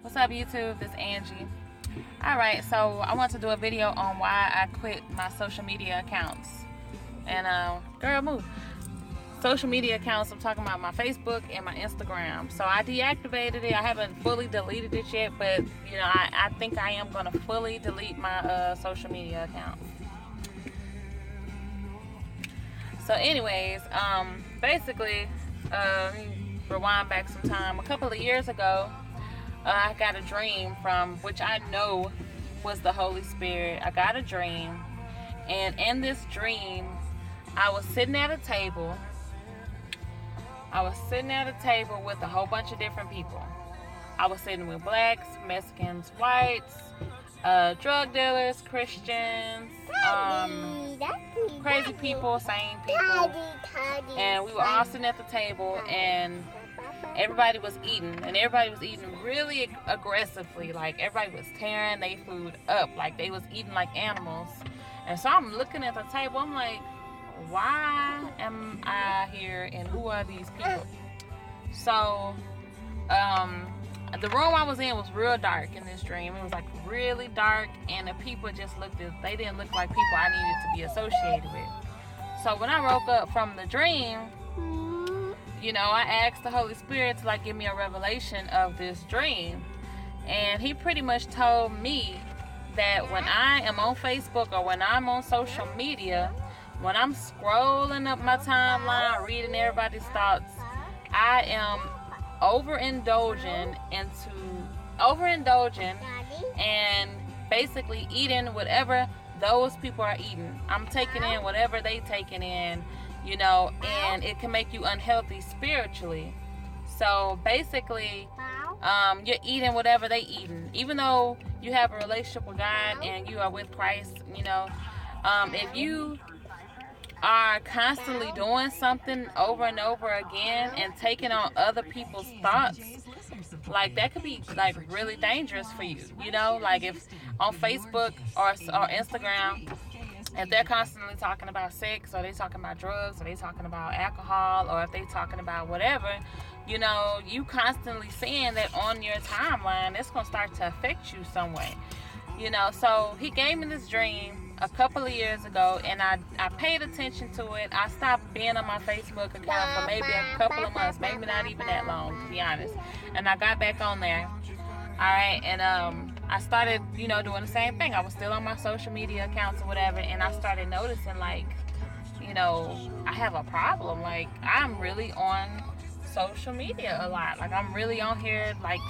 What's up, YouTube? It's Angie. Alright, so I want to do a video on why I quit my social media accounts. And girl, move. Social media accounts, I'm talking about my Facebook and my Instagram. So I deactivated it. I haven't fully deleted it yet, but you know, I think I am gonna fully delete my social media accounts. So anyways, basically, rewind back some time. A couple of years ago, I got a dream from, which I know was the Holy Spirit. I got a dream, and in this dream, I was sitting at a table. I was sitting at a table with a whole bunch of different people. I was sitting with blacks, Mexicans, whites, drug dealers, Christians, crazy people, sane people, and we were all sitting at the table, and everybody was eating, and everybody was eating really aggressively. Like, everybody was tearing their food up, like they was eating like animals. And so I'm looking at the table, I'm like, why am I here, and who are these people? So the room I was in was real dark in this dream. It was like really dark, and the people just they didn't look like people I needed to be associated with. So when I woke up from the dream, you know, I asked the Holy Spirit to like give me a revelation of this dream. And he pretty much told me that when I am on Facebook or when I'm on social media, when I'm scrolling up my timeline, reading everybody's thoughts, I am overindulging and basically eating whatever those people are eating. I'm taking in whatever they taking in, you know, and it can make you unhealthy spiritually. So basically, you're eating whatever they eating. Even though you have a relationship with God and you are with Christ, you know, if you are constantly doing something over and over again and taking on other people's thoughts, like that could be like really dangerous for you. You know, like if on Facebook or Instagram, if they're constantly talking about sex, or they talking about drugs, or they talking about alcohol, or if they talking about whatever, you know, you constantly seeing that on your timeline, it's gonna start to affect you some way. You know, so he gave me this dream a couple of years ago, and I paid attention to it. I stopped being on my Facebook account for maybe a couple of months, maybe not even that long, to be honest. And I got back on there. Alright, and I started, you know, doing the same thing. I was still on my social media accounts or whatever, and I started noticing, like, you know, I have a problem. Like, I'm really on social media a lot. Like, I'm really on here, like,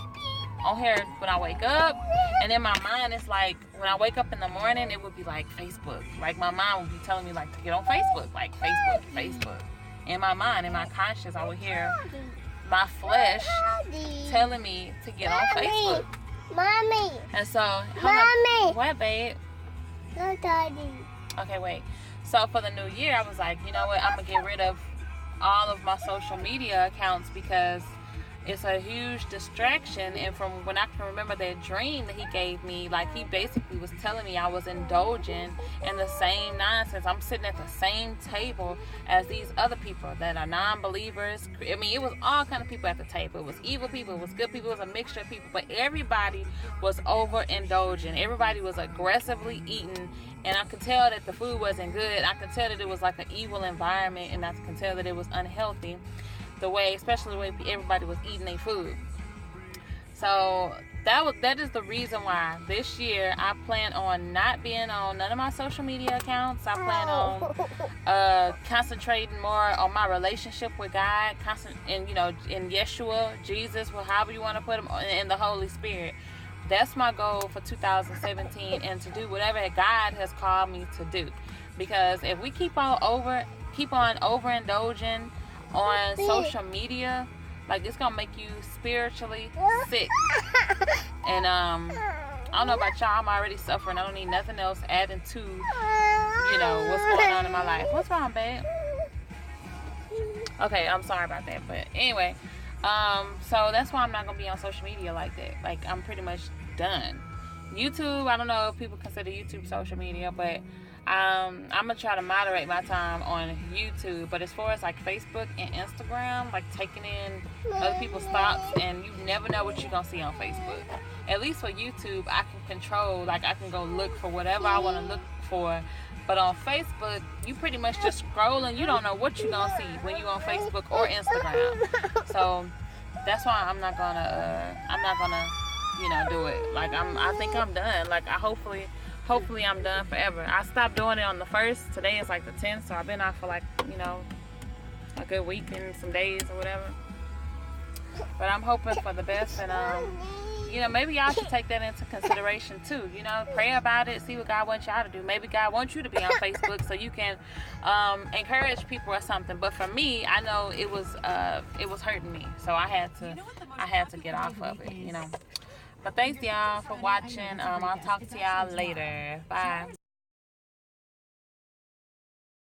when I wake up, and in my mind it's like, when I wake up in the morning, it would be like Facebook. Like, my mind would be telling me like to get on Facebook, like Facebook. In my mind, in my conscience, I would hear my flesh telling me to get on Facebook. Mommy. And so, Mommy. What, babe? No, Daddy. Okay, wait. So for the new year, I was like, you know what? I'm gonna get rid of all of my social media accounts because it's a huge distraction. And from when I can remember that dream that he gave me, like, he basically was telling me I was indulging in the same nonsense. I'm sitting at the same table as these other people that are non-believers. I mean, it was all kind of people at the table. It was evil people, it was good people, it was a mixture of people, but everybody was overindulging. Everybody was aggressively eating, and I could tell that the food wasn't good. I could tell that it was like an evil environment, and I could tell that it was unhealthy. Especially the way everybody was eating their food. So that is the reason why this year I plan on not being on none of my social media accounts. I plan on concentrating more on my relationship with God, and you know, in Yeshua, Jesus, well, however you want to put him, in the Holy Spirit. That's my goal for 2017, and to do whatever God has called me to do. Because if we keep on overindulging on social media, like, it's gonna make you spiritually sick. And I don't know about y'all, I'm already suffering. I don't need nothing else adding to, you know, what's going on in my life. What's wrong, babe? Okay, I'm sorry about that, but anyway, so that's why I'm not gonna be on social media like that. Like, I'm pretty much done. YouTube, I don't know if people consider YouTube social media, but I'm gonna try to moderate my time on YouTube, but as far as like Facebook and Instagram, like taking in other people's thoughts, and you never know what you're gonna see on Facebook. At least for YouTube, I can control, like I can go look for whatever I want to look for. But on Facebook, you pretty much just scroll and you don't know what you're gonna see when you're on Facebook or Instagram. So that's why I'm not gonna do it. Like I think I'm done. Like hopefully I'm done forever. I stopped doing it on the 1st. Today is like the 10th, so I've been out for like, a good week and some days or whatever. But I'm hoping for the best, and maybe y'all should take that into consideration too. Pray about it, see what God wants y'all to do. Maybe God wants you to be on Facebook so you can encourage people or something. But for me, I know it was hurting me, so I had to get off of it. But thanks y'all for watching. I'll talk to y'all later. Bye.